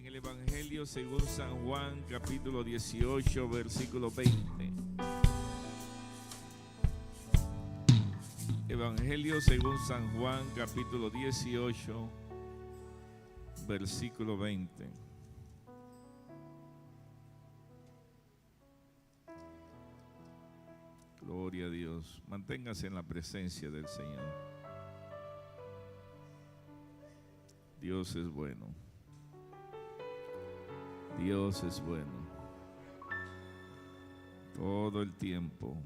en el Evangelio según San Juan, capítulo 18, versículo 20. Evangelio según San Juan, capítulo 18, versículo 20. Gloria a Dios. Manténgase en la presencia del Señor. Dios es bueno. Dios es bueno. Todo el tiempo.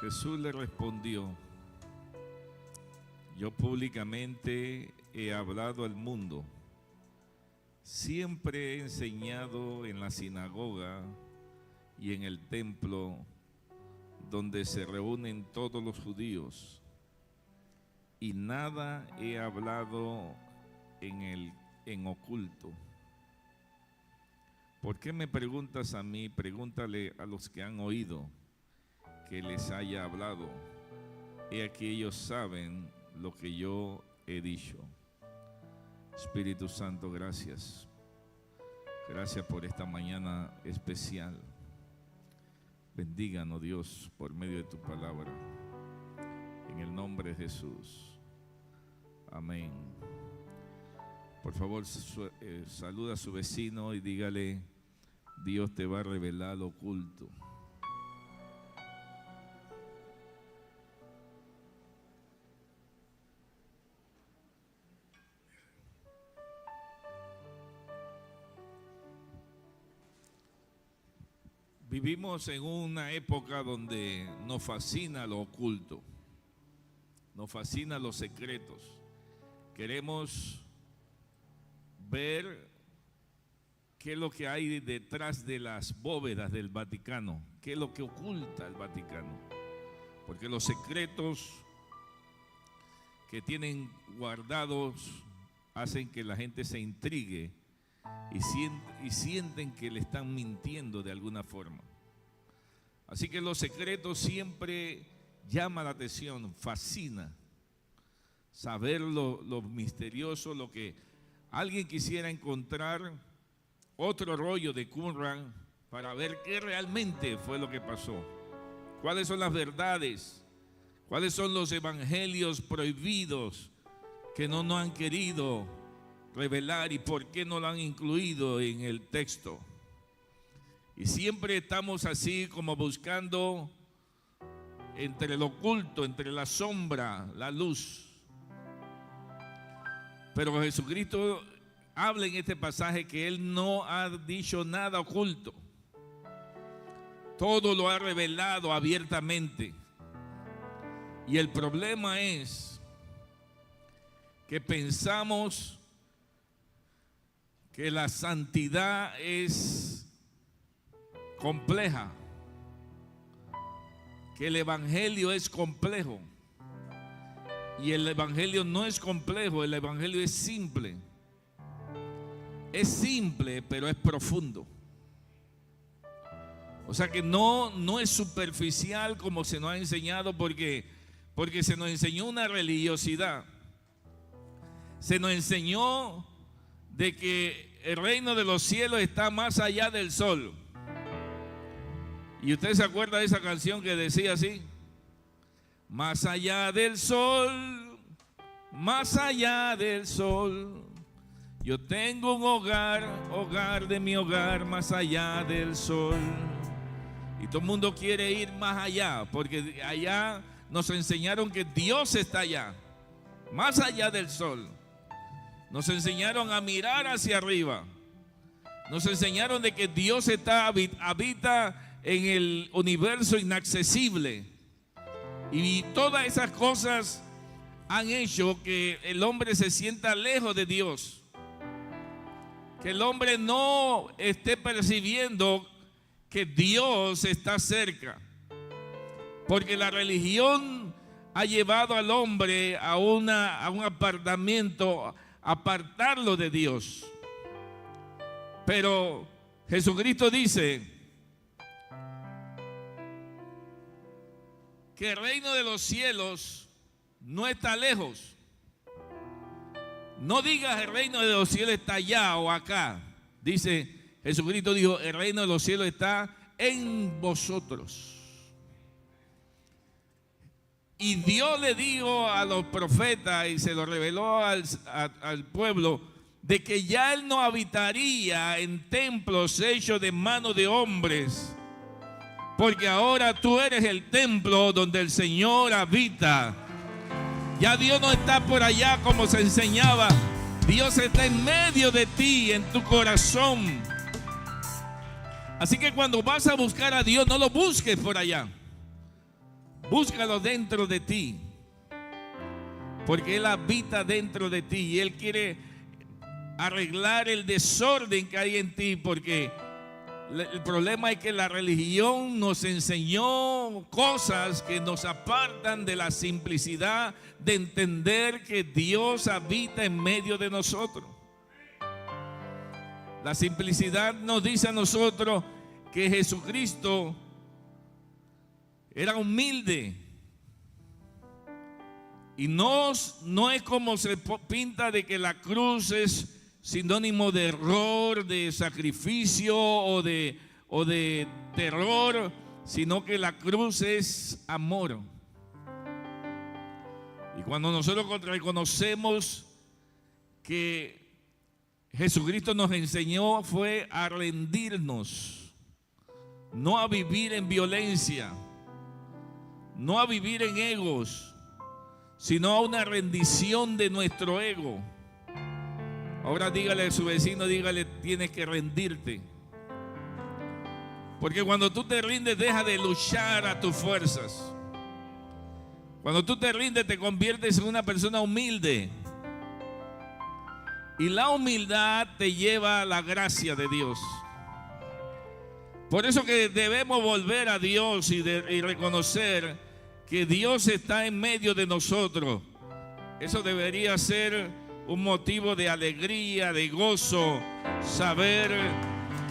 Jesús le respondió: yo públicamente he hablado al mundo. Siempre he enseñado en la sinagoga y en el templo donde se reúnen todos los judíos, y nada he hablado en oculto. ¿Por qué me preguntas a mí? Pregúntale a los que han oído que les haya hablado. He aquí ellos saben lo que yo he dicho. Espíritu Santo, gracias. Gracias por esta mañana especial. Bendíganos, Dios, por medio de tu palabra. En el nombre de Jesús. Amén. Por favor, saluda a su vecino y dígale: Dios te va a revelar lo oculto. Vivimos en una época donde nos fascina lo oculto, nos fascina los secretos. Queremos ver qué es lo que hay detrás de las bóvedas del Vaticano, qué es lo que oculta el Vaticano. Porque los secretos que tienen guardados hacen que la gente se intrigue y sienten que le están mintiendo de alguna forma. Así que los secretos siempre llaman la atención, fascina saber lo misterioso, lo que alguien quisiera encontrar otro rollo de Qumran para ver qué realmente fue lo que pasó, cuáles son las verdades, cuáles son los evangelios prohibidos que no nos han querido revelar y por qué no lo han incluido en el texto. Y siempre estamos así como buscando entre lo oculto, entre la sombra, la luz. Pero Jesucristo habla en este pasaje que Él no ha dicho nada oculto. Todo lo ha revelado abiertamente. Y el problema es que pensamos que la santidad es compleja, que el evangelio es complejo. Y el evangelio no es complejo, el evangelio es simple. Es simple, pero es profundo. O sea que no es superficial como se nos ha enseñado, porque se nos enseñó una religiosidad. Se nos enseñó de que el reino de los cielos está más allá del sol. ¿Y usted se acuerda de esa canción que decía así? Más allá del sol, más allá del sol, yo tengo un hogar de mi hogar, más allá del sol. Y todo el mundo quiere ir más allá, porque allá nos enseñaron que Dios está allá. más allá del sol. Nos enseñaron a mirar hacia arriba. Nos enseñaron de que Dios habita en el universo inaccesible. Y todas esas cosas han hecho que el hombre se sienta lejos de Dios. Que el hombre no esté percibiendo que Dios está cerca. Porque la religión ha llevado al hombre a un apartamiento, apartarlo de Dios. Pero Jesucristo dice que el reino de los cielos no está lejos. No digas el reino de los cielos está allá o acá. Dice, Jesucristo dijo, el reino de los cielos está en vosotros. Y Dios le dijo a los profetas y se lo reveló al pueblo de que ya Él no habitaría en templos hechos de manos de hombres, porque ahora tú eres el templo donde el Señor habita. Ya Dios no está por allá como se enseñaba. Dios está en medio de ti, en tu corazón. Así que cuando vas a buscar a Dios, no lo busques por allá. Búscalo dentro de ti, porque Él habita dentro de ti y Él quiere arreglar el desorden que hay en ti, porque el problema es que la religión nos enseñó cosas que nos apartan de la simplicidad de entender que Dios habita en medio de nosotros. La simplicidad nos dice a nosotros que Jesucristo era humilde. Y no es como se pinta de que la cruz es sinónimo de error, de sacrificio o de terror, sino que la cruz es amor. Y cuando nosotros reconocemos que Jesucristo nos enseñó fue a rendirnos, no a vivir en violencia, no a vivir en egos, sino a una rendición de nuestro ego. Ahora dígale a su vecino, dígale, tienes que rendirte. Porque cuando tú te rindes, deja de luchar a tus fuerzas. Cuando tú te rindes, te conviertes en una persona humilde. Y la humildad te lleva a la gracia de Dios. Por eso que debemos volver a Dios y reconocer que Dios está en medio de nosotros. Eso debería ser un motivo de alegría, de gozo, saber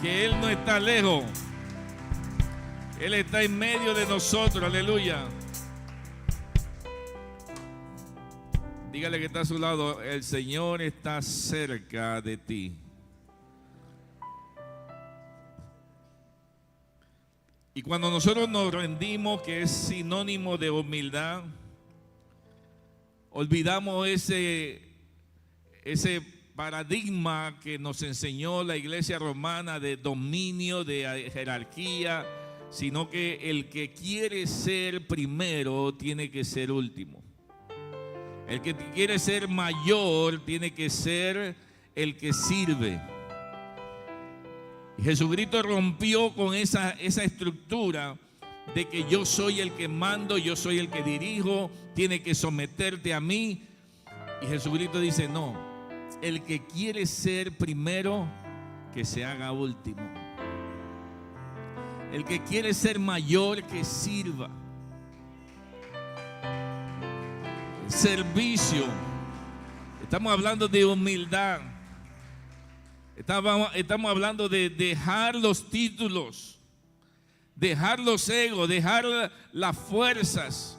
que Él no está lejos. Él está en medio de nosotros, aleluya. Dígale que está a su lado, el Señor está cerca de ti. Y cuando nosotros nos rendimos, que es sinónimo de humildad, olvidamos ese paradigma que nos enseñó la iglesia romana de dominio, de jerarquía, sino que el que quiere ser primero tiene que ser último. El que quiere ser mayor tiene que ser el que sirve. Jesucristo rompió con esa estructura de que yo soy el que mando, yo soy el que dirijo, tiene que someterte a mí. Y Jesucristo dice, no, el que quiere ser primero, que se haga último. El que quiere ser mayor, que sirva. Servicio. Estamos hablando de humildad. Estamos hablando de dejar los títulos, dejar los egos, dejar las fuerzas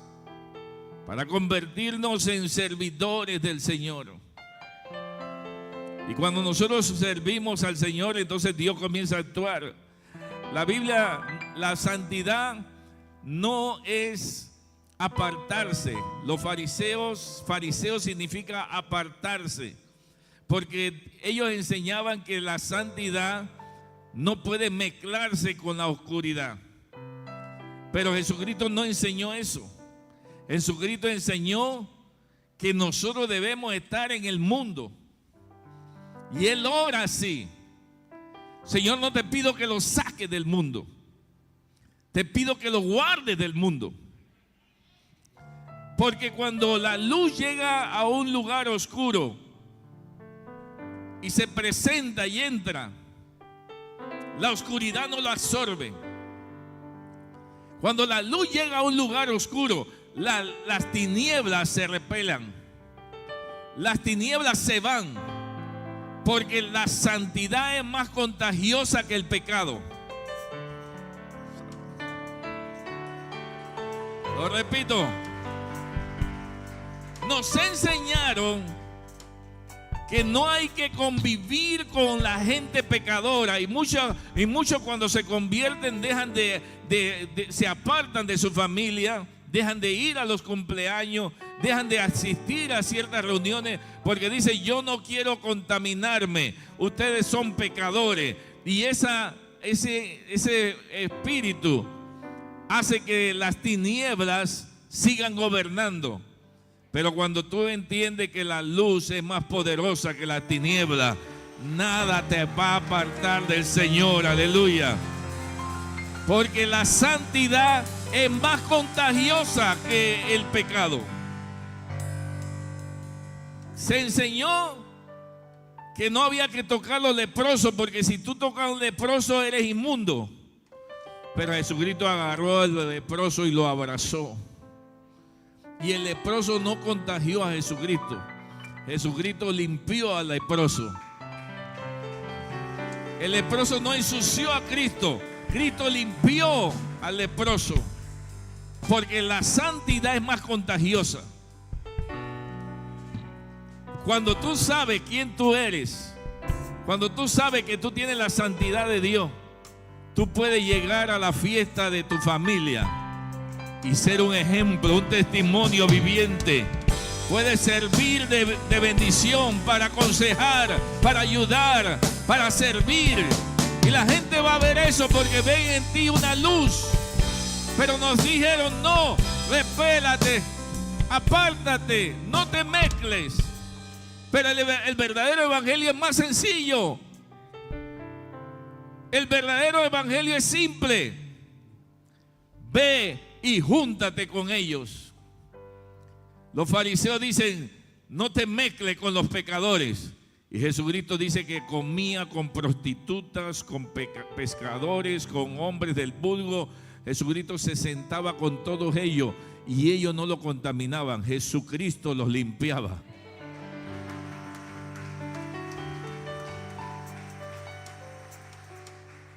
para convertirnos en servidores del Señor. Y cuando nosotros servimos al Señor, entonces Dios comienza a actuar. La Biblia, la santidad no es apartarse. Los fariseos significa apartarse, porque ellos enseñaban que la santidad no puede mezclarse con la oscuridad. Pero Jesucristo no enseñó eso. Jesucristo enseñó que nosotros debemos estar en el mundo. Y Él ora así: Señor, no te pido que lo saques del mundo, te pido que lo guardes del mundo. Porque cuando la luz llega a un lugar oscuro y se presenta y entra, la oscuridad no lo absorbe. Cuando la luz llega a un lugar oscuro, las tinieblas se repelan, las tinieblas se van, porque la santidad es más contagiosa que el pecado. Lo repito, nos enseñaron que no hay que convivir con la gente pecadora, y muchos cuando se convierten se apartan de su familia, dejan de ir a los cumpleaños, dejan de asistir a ciertas reuniones, porque dice: yo no quiero contaminarme, ustedes son pecadores. Y ese espíritu hace que las tinieblas sigan gobernando. Pero cuando tú entiendes que la luz es más poderosa que la tiniebla, nada te va a apartar del Señor. Aleluya. Porque la santidad es más contagiosa que el pecado. Se enseñó que no había que tocar a los leprosos, porque si tú tocas a un leproso eres inmundo. Pero Jesucristo agarró al leproso y lo abrazó. Y el leproso no contagió a Jesucristo. Jesucristo limpió al leproso. El leproso no ensució a Cristo. Cristo limpió al leproso. Porque la santidad es más contagiosa. Cuando tú sabes quién tú eres, cuando tú sabes que tú tienes la santidad de Dios, tú puedes llegar a la fiesta de tu familia y ser un ejemplo, un testimonio viviente. Puedes servir de bendición, para aconsejar, para ayudar, para servir. Y la gente va a ver eso porque ven en ti una luz. Pero nos dijeron: no, repélate, apártate, no te mezcles. Pero el verdadero evangelio es más sencillo. El verdadero evangelio es simple. Ve y júntate con ellos. Los fariseos dicen: no te mezcles con los pecadores. Y Jesucristo dice que comía con prostitutas, con pescadores, con hombres del vulgo. Jesucristo se sentaba con todos ellos y ellos no lo contaminaban. Jesucristo los limpiaba.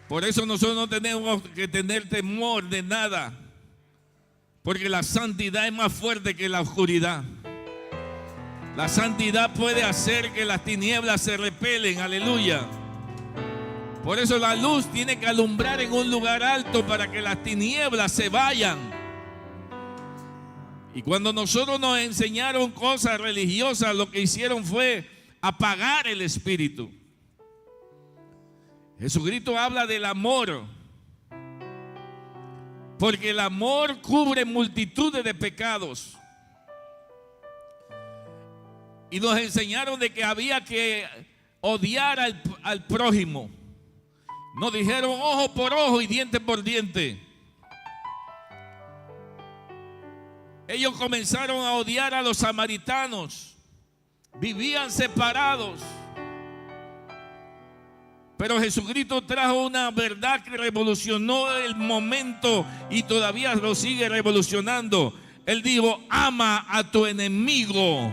Por eso nosotros no tenemos que tener temor de nada, porque la santidad es más fuerte que la oscuridad. La santidad puede hacer que las tinieblas se repelen. Aleluya. Por eso la luz tiene que alumbrar en un lugar alto para que las tinieblas se vayan. Y cuando nosotros nos enseñaron cosas religiosas, lo que hicieron fue apagar el espíritu. Jesucristo habla del amor, porque el amor cubre multitudes de pecados. Y nos enseñaron de que había que odiar al prójimo. Nos dijeron ojo por ojo y diente por diente. Ellos comenzaron a odiar a los samaritanos. Vivían separados. Pero Jesucristo trajo una verdad que revolucionó el momento y todavía lo sigue revolucionando. Él dijo: ama a tu enemigo.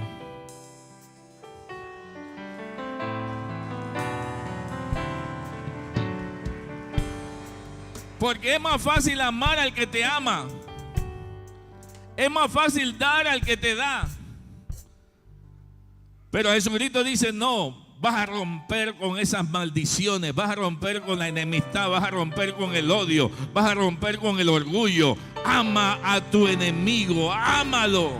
Porque es más fácil amar al que te ama. Es más fácil dar al que te da. Pero Jesucristo dice: no, vas a romper con esas maldiciones, vas a romper con la enemistad, vas a romper con el odio, vas a romper con el orgullo. Ama a tu enemigo, ámalo.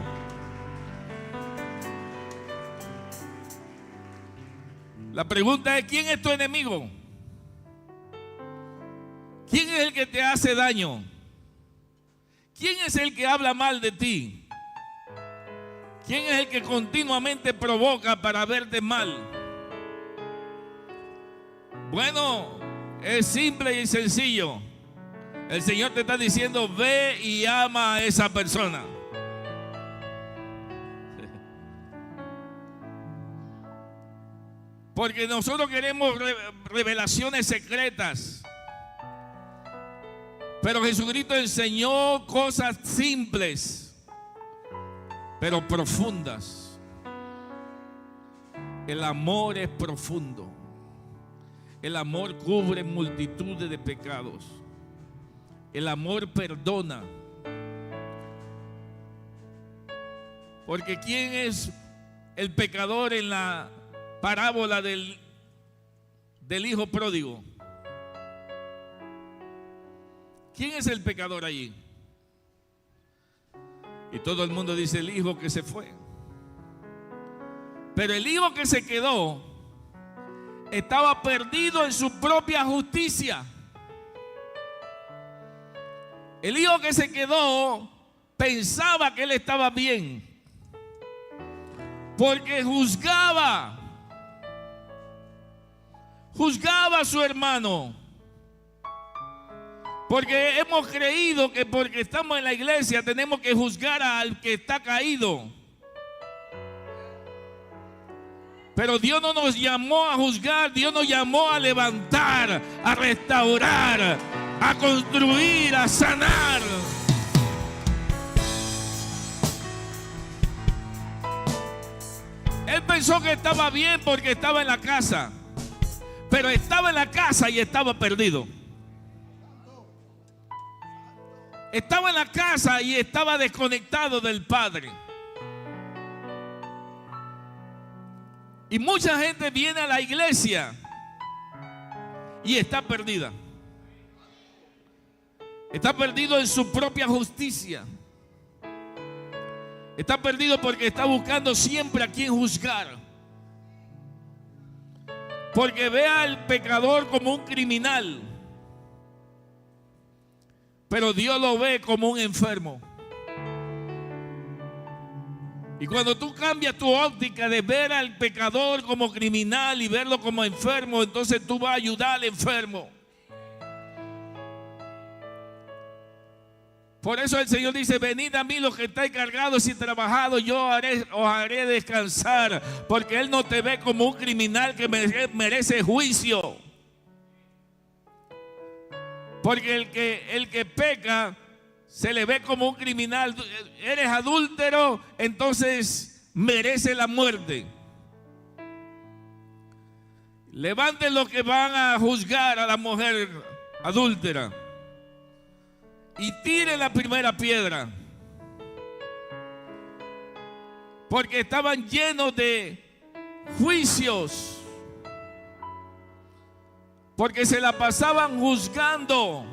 La pregunta es: ¿quién es tu enemigo? ¿Quién es el que te hace daño? ¿Quién es el que habla mal de ti? ¿Quién es el que continuamente provoca para verte mal? Bueno, es simple y sencillo. El Señor te está diciendo: ve y ama a esa persona. Porque nosotros queremos revelaciones secretas. Pero Jesucristo enseñó cosas simples, pero profundas. El amor es profundo. El amor cubre multitudes de pecados. El amor perdona. Porque ¿quién es el pecador en la parábola del hijo pródigo? ¿Quién es el pecador allí? Y todo el mundo dice: el hijo que se fue. Pero el hijo que se quedó estaba perdido en su propia justicia. El hijo que se quedó pensaba que él estaba bien, porque juzgaba a su hermano. Porque hemos creído que porque estamos en la iglesia tenemos que juzgar al que está caído. Pero Dios no nos llamó a juzgar, Dios nos llamó a levantar, a restaurar, a construir, a sanar. Él pensó que estaba bien porque estaba en la casa, pero estaba en la casa y estaba perdido. Estaba en la casa y estaba desconectado del Padre. Y mucha gente viene a la iglesia y está perdida. Está perdido en su propia justicia. Está perdido porque está buscando siempre a quien juzgar. Porque ve al pecador como un criminal, pero Dios lo ve como un enfermo. Y cuando tú cambias tu óptica de ver al pecador como criminal y verlo como enfermo, entonces tú vas a ayudar al enfermo. Por eso el Señor dice: venid a mí los que estáis cargados y trabajados, yo os haré descansar. Porque Él no te ve como un criminal que merece juicio. Porque el que peca se le ve como un criminal. Eres adúltero, entonces merece la muerte. Levanten los que van a juzgar a la mujer adúltera y tiren la primera piedra. Porque estaban llenos de juicios. Porque se la pasaban juzgando.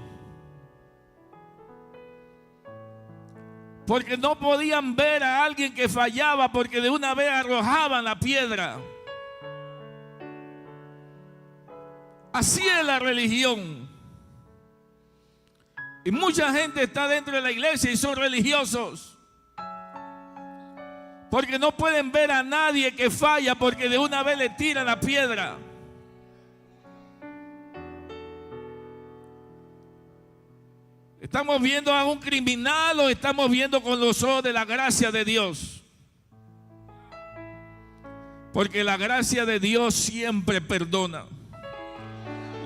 Porque no podían ver a alguien que fallaba, porque de una vez arrojaban la piedra. Así es la religión. Y mucha gente está dentro de la iglesia y son religiosos. Porque no pueden ver a nadie que falla, porque de una vez le tiran la piedra. ¿Estamos viendo a un criminal o estamos viendo con los ojos de la gracia de Dios? Porque la gracia de Dios siempre perdona.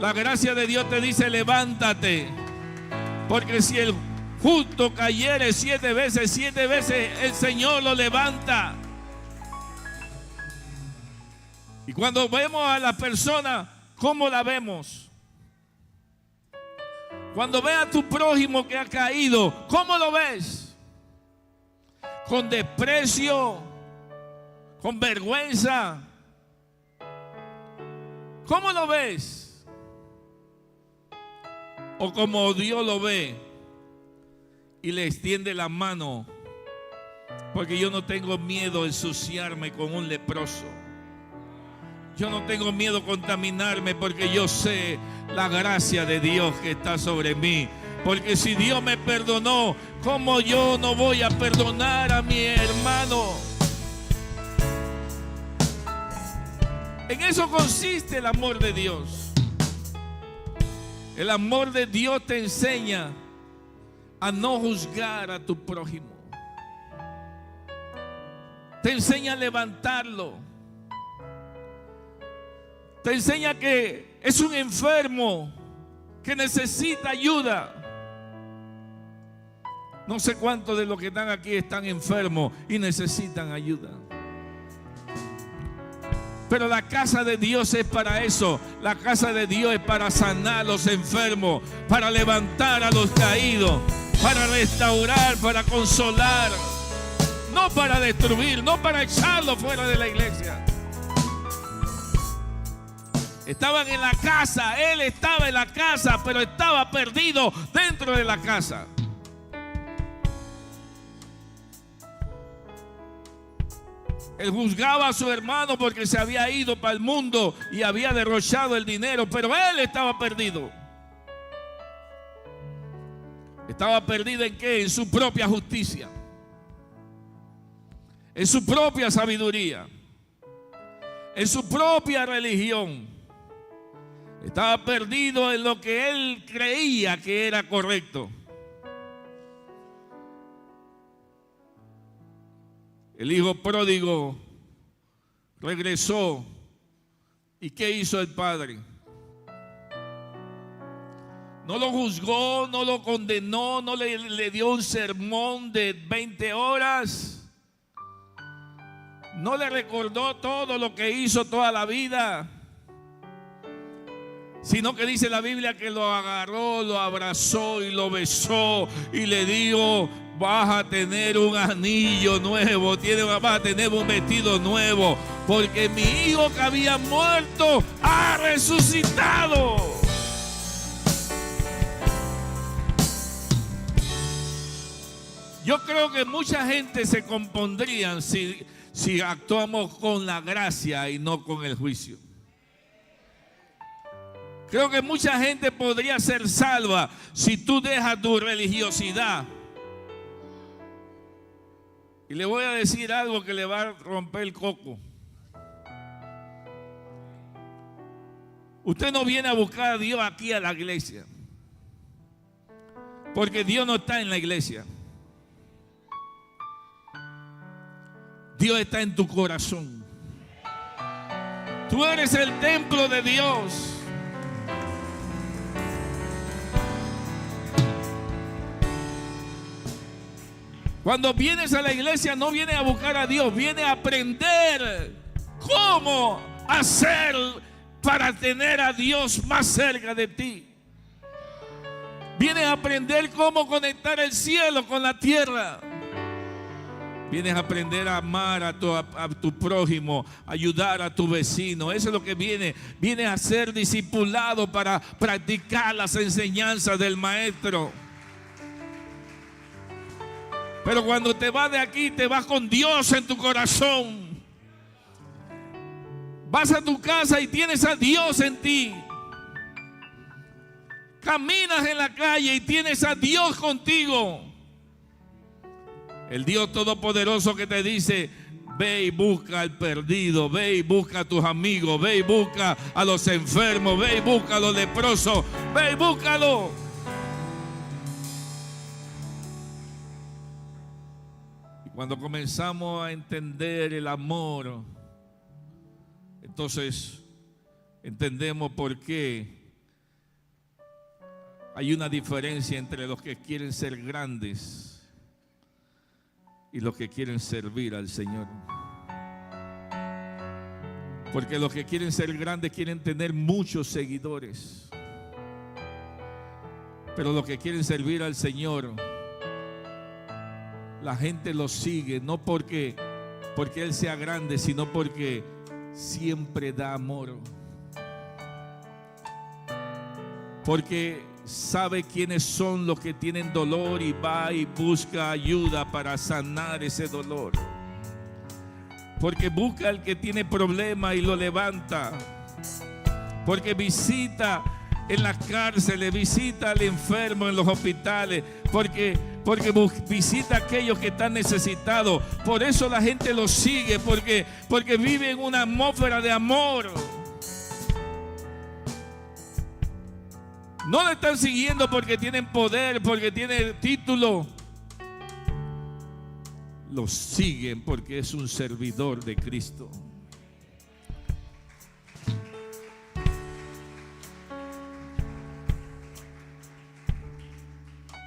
La gracia de Dios te dice: levántate. Porque si el justo cayere 7 veces el Señor lo levanta. Y cuando vemos a la persona, ¿cómo la vemos? Cuando ve a tu prójimo que ha caído, ¿cómo lo ves? ¿Con desprecio? ¿Con vergüenza? ¿Cómo lo ves? ¿O como Dios lo ve y le extiende la mano? Porque yo no tengo miedo de ensuciarme con un leproso. Yo no tengo miedo de contaminarme, porque yo sé la gracia de Dios que está sobre mí. Porque si Dios me perdonó, ¿cómo yo no voy a perdonar a mi hermano? En eso consiste el amor de Dios. El amor de Dios te enseña a no juzgar a tu prójimo. Te enseña a levantarlo. Te enseña que es un enfermo que necesita ayuda. No sé cuántos de los que están aquí están enfermos y necesitan ayuda. Pero la casa de Dios es para eso. La casa de Dios es para sanar a los enfermos, para levantar a los caídos, para restaurar, para consolar. No para destruir, no para echarlo fuera de la iglesia. Estaban en la casa, él estaba en la casa, pero estaba perdido dentro de la casa. Él juzgaba a su hermano porque se había ido para el mundo y había derrochado el dinero, pero él estaba perdido. ¿Estaba perdido en qué? En su propia justicia, en su propia sabiduría, en su propia religión. Estaba perdido en lo que él creía que era correcto. El hijo pródigo regresó. ¿Y qué hizo el padre? No lo juzgó, no lo condenó, no le dio un sermón de 20 horas. No le recordó todo lo que hizo toda la vida, sino que dice la Biblia que lo agarró, lo abrazó y lo besó y le dijo: vas a tener un anillo nuevo, vas a tener un vestido nuevo, porque mi hijo que había muerto ha resucitado. Yo creo que mucha gente se compondrían si actuamos con la gracia y no con el juicio. Creo que mucha gente podría ser salva si tú dejas tu religiosidad. Y le voy a decir algo que le va a romper el coco. Usted no viene a buscar a Dios aquí a la iglesia, porque Dios no está en la iglesia. Dios está en tu corazón. Tú eres el templo de Dios. Cuando vienes a la iglesia no vienes a buscar a Dios, vienes a aprender cómo hacer para tener a Dios más cerca de ti. Vienes a aprender cómo conectar el cielo con la tierra. Vienes a aprender a amar a tu prójimo, ayudar a tu vecino. Eso es lo que viene. Vienes a ser discipulado para practicar las enseñanzas del maestro. Pero cuando te vas de aquí, te vas con Dios en tu corazón. Vas a tu casa y tienes a Dios en ti. Caminas en la calle y tienes a Dios contigo. El Dios Todopoderoso que te dice: ve y busca al perdido, ve y busca a tus amigos, ve y busca a los enfermos, ve y busca a los leprosos, ve y búscalo. Y cuando comenzamos a entender el amor, entonces entendemos por qué hay una diferencia entre los que quieren ser grandes y los que quieren servir al Señor. Porque los que quieren ser grandes quieren tener muchos seguidores, pero los que quieren servir al Señor, la gente los sigue no porque Él sea grande, sino porque siempre da amor, porque sabe quiénes son los que tienen dolor y va y busca ayuda para sanar ese dolor, porque busca al que tiene problema y lo levanta, porque visita en las cárceles, visita al enfermo en los hospitales, porque porque visita a aquellos que están necesitados. Por eso la gente lo sigue, porque vive en una atmósfera de amor. No le están siguiendo porque tienen poder, porque tienen título. Lo siguen porque es un servidor de Cristo.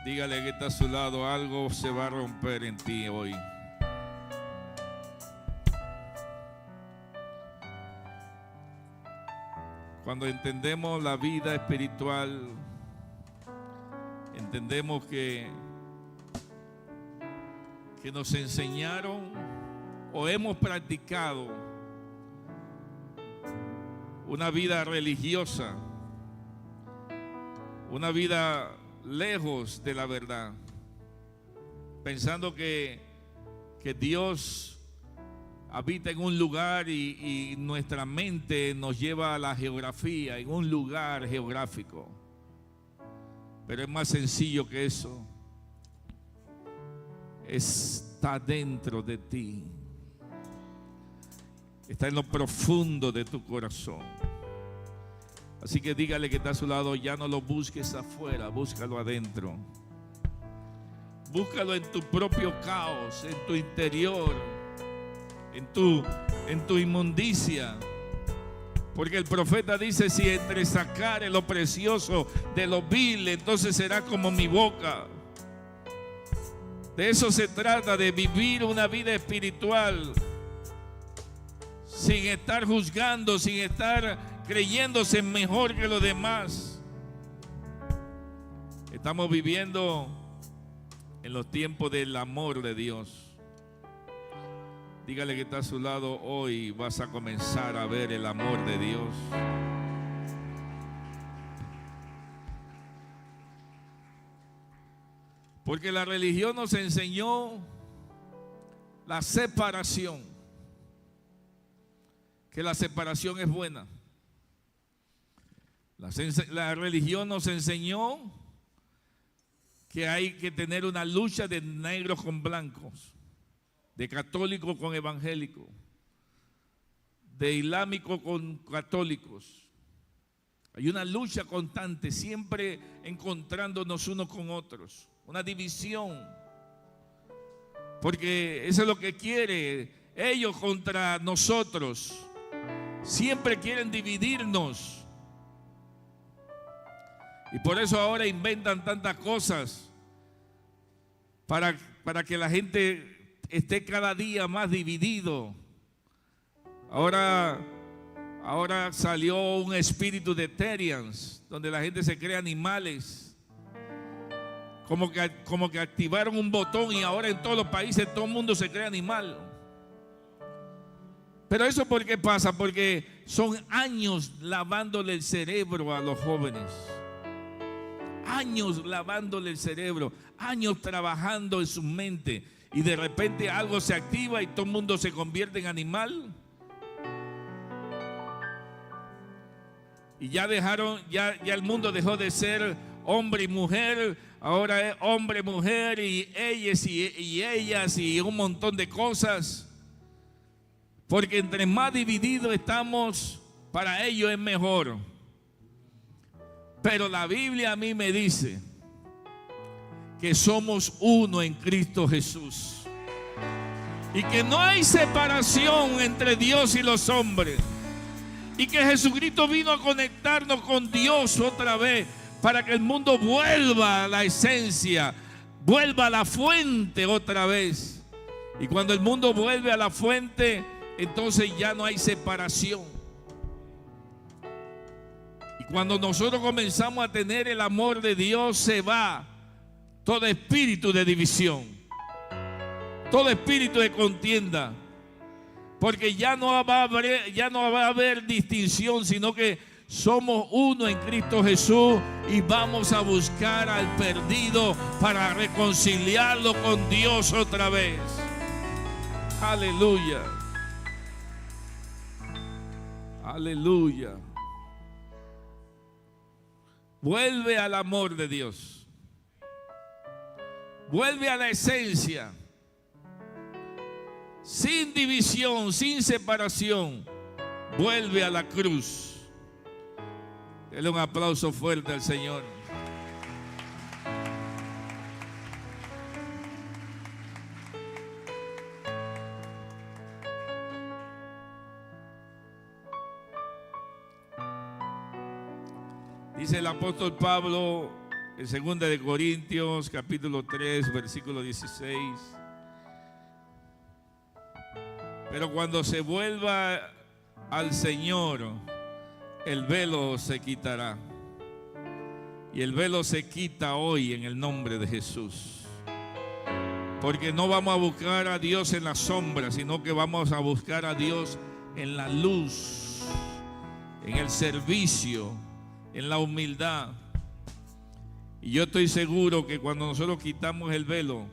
Dígale que está a su lado, algo se va a romper en ti hoy. Cuando entendemos la vida espiritual, entendemos que nos enseñaron o hemos practicado una vida religiosa, una vida lejos de la verdad, pensando que Dios habita en un lugar y nuestra mente nos lleva a la geografía, en un lugar geográfico. Pero es más sencillo que eso. Está dentro de ti. Está en lo profundo de tu corazón. Así que dígale que está a su lado, ya no lo busques afuera, búscalo adentro. Búscalo en tu propio caos, en tu interior, en tu inmundicia. Porque el profeta dice, si entresacare lo precioso de lo vil, entonces será como mi boca. De eso se trata, de vivir una vida espiritual sin estar juzgando, sin estar creyéndose mejor que los demás. Estamos viviendo en los tiempos del amor de Dios. Dígale que está a su lado, hoy vas a comenzar a ver el amor de Dios. Porque la religión nos enseñó la separación, que la separación es buena. La religión nos enseñó que hay que tener una lucha de negros con blancos, de católicos con evangélicos, de islámicos con católicos. Hay una lucha constante, siempre encontrándonos unos con otros, una división, porque eso es lo que quiere ellos contra nosotros. Siempre quieren dividirnos. Y por eso ahora inventan tantas cosas para que la gente esté cada día más dividido. Ahora salió un espíritu de Terians, donde la gente se crea animales. Como que activaron un botón y ahora en todos los países todo el mundo se crea animal. Pero eso ¿por qué pasa? Porque son años lavándole el cerebro a los jóvenes. Años lavándole el cerebro, años trabajando en su mente, y de repente algo se activa y todo el mundo se convierte en animal. Y ya el mundo dejó de ser hombre y mujer, ahora es hombre, mujer y ellas y un montón de cosas. Porque entre más divididos estamos, para ellos es mejor. Pero la Biblia a mí me dice que somos uno en Cristo Jesús y que no hay separación entre Dios y los hombres, y que Jesucristo vino a conectarnos con Dios otra vez para que el mundo vuelva a la esencia, vuelva a la fuente otra vez. Y cuando el mundo vuelve a la fuente, entonces ya no hay separación. Cuando nosotros comenzamos a tener el amor de Dios, se va todo espíritu de división, todo espíritu de contienda, porque ya no va a haber distinción, sino que somos uno en Cristo Jesús y vamos a buscar al perdido para reconciliarlo con Dios otra vez. Aleluya. Aleluya. Vuelve al amor de Dios. Vuelve a la esencia. Sin división, sin separación. Vuelve a la cruz. Dele un aplauso fuerte al Señor. Dice el apóstol Pablo en 2 de Corintios capítulo 3 versículo 16: pero cuando se vuelva al Señor, el velo se quitará. Y el velo se quita hoy en el nombre de Jesús. Porque no vamos a buscar a Dios en la sombra, sino que vamos a buscar a Dios en la luz, en el servicio, en la humildad. Y yo estoy seguro que cuando nosotros quitamos el velo,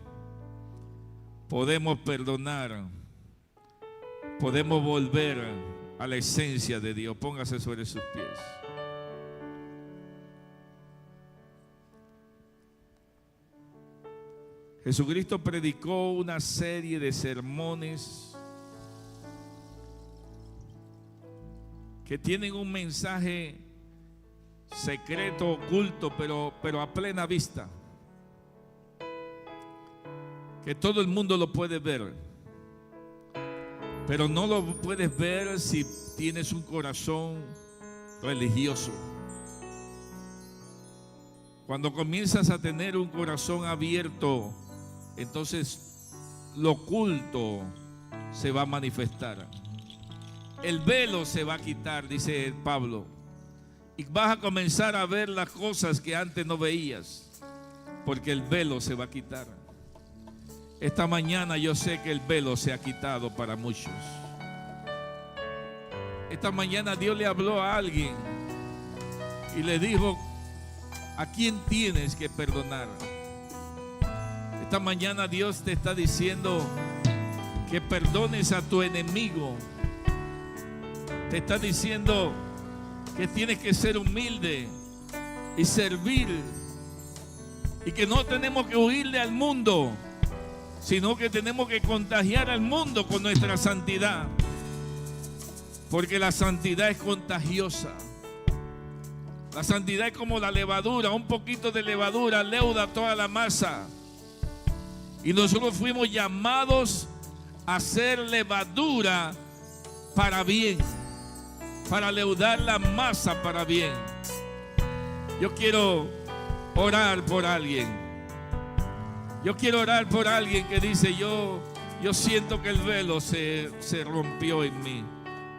podemos perdonar, podemos volver a la esencia de Dios. Póngase sobre sus pies. Jesucristo predicó una serie de sermones que tienen un mensaje secreto, oculto, pero a plena vista, que todo el mundo lo puede ver, pero no lo puedes ver si tienes un corazón religioso. Cuando comienzas a tener un corazón abierto, entonces lo oculto se va a manifestar. El velo se va a quitar, dice Pablo. Y vas a comenzar a ver las cosas que antes no veías, porque el velo se va a quitar. Esta mañana yo sé que el velo se ha quitado para muchos. Esta mañana Dios le habló a alguien y le dijo: ¿a quién tienes que perdonar? Esta mañana Dios te está diciendo que perdones a tu enemigo. Te está diciendo que tienes que ser humilde y servir, y que no tenemos que huirle al mundo, sino que tenemos que contagiar al mundo con nuestra santidad, porque la santidad es contagiosa. La santidad es como la levadura. Un poquito de levadura leuda toda la masa, y nosotros fuimos llamados a ser levadura para bien, para leudar la masa para bien. Yo quiero orar por alguien. Yo quiero orar por alguien que dice: yo siento que el velo se rompió en mí.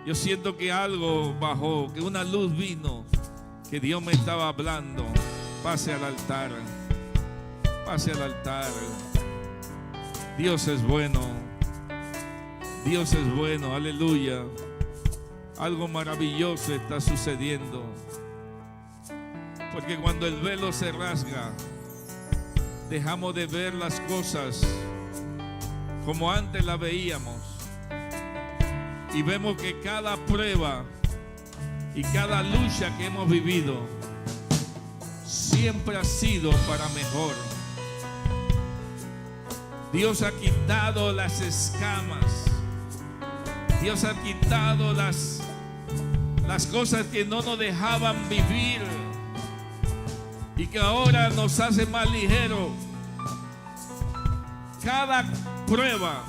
Yo siento que algo bajó, que una luz vino, que Dios me estaba hablando. Pase al altar. Pase al altar. Dios es bueno. Dios es bueno. Aleluya. Algo maravilloso está sucediendo, porque cuando el velo se rasga, dejamos de ver las cosas como antes las veíamos, y vemos que cada prueba y cada lucha que hemos vivido siempre ha sido para mejor. Dios ha quitado las escamas. Dios ha quitado las cosas que no nos dejaban vivir y que ahora nos hace más ligeros. Cada prueba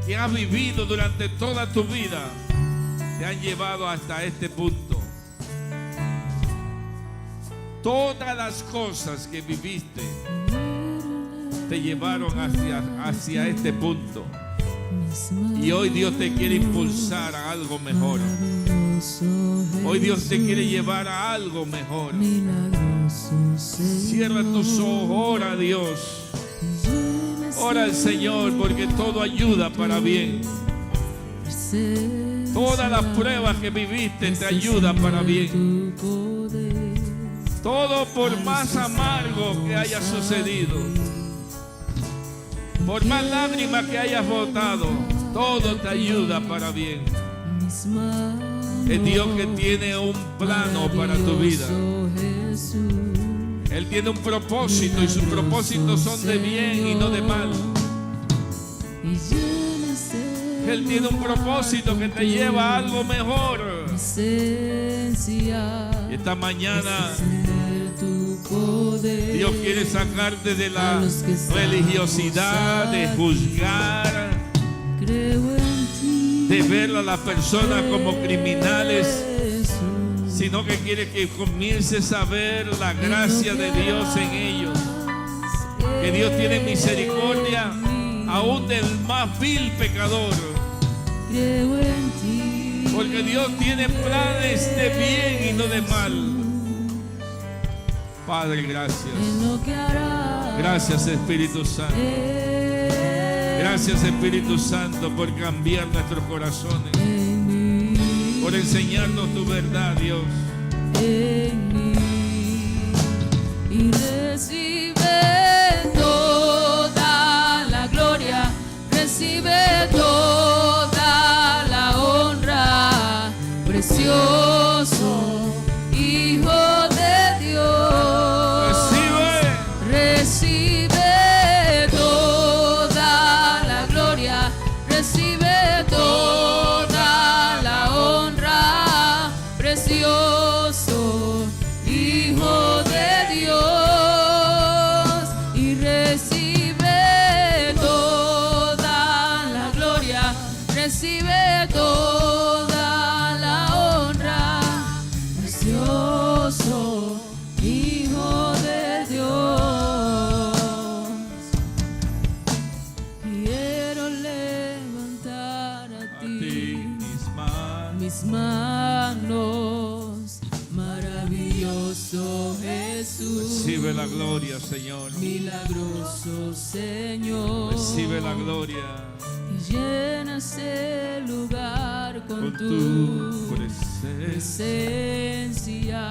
que has vivido durante toda tu vida te han llevado hasta este punto. Todas las cosas que viviste te llevaron hacia este punto. Y hoy Dios te quiere impulsar a algo mejor. Hoy Dios te quiere llevar a algo mejor. Cierra tus ojos, ora a Dios. Ora al Señor, porque todo ayuda para bien. Todas las pruebas que viviste te ayudan para bien. Todo, por más amargo que haya sucedido, por más lágrimas que hayas botado, todo te ayuda para bien. Es Dios que tiene un plano para tu vida. Él tiene un propósito y sus propósitos son de bien y no de mal. Él tiene un propósito que te lleva a algo mejor. Y esta mañana Dios quiere sacarte de la religiosidad, de juzgar, de ver a las personas como criminales, sino que quiere que comiences a ver la gracia de Dios en ellos. Que Dios tiene misericordia aún del más vil pecador. Porque Dios tiene planes de bien y no de mal. Padre, gracias. Gracias, Espíritu Santo. Gracias, Espíritu Santo, por cambiar nuestros corazones, por enseñarnos tu verdad, Dios. Y recibe toda la gloria, recibe toda la honra, precioso Hijo de Dios. Recibe toda la gloria, recibe toda la honra, precioso Hijo de Dios. Y recibe toda la gloria, recibe toda la honra, precioso Hijo de Dios. Quiero levantar a ti mis manos, maravilloso Jesús. Recibe la gloria, Señor. Milagroso Señor. Recibe la gloria. Y llenas el lugar con tu presencia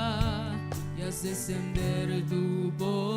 y haz descender tu poder.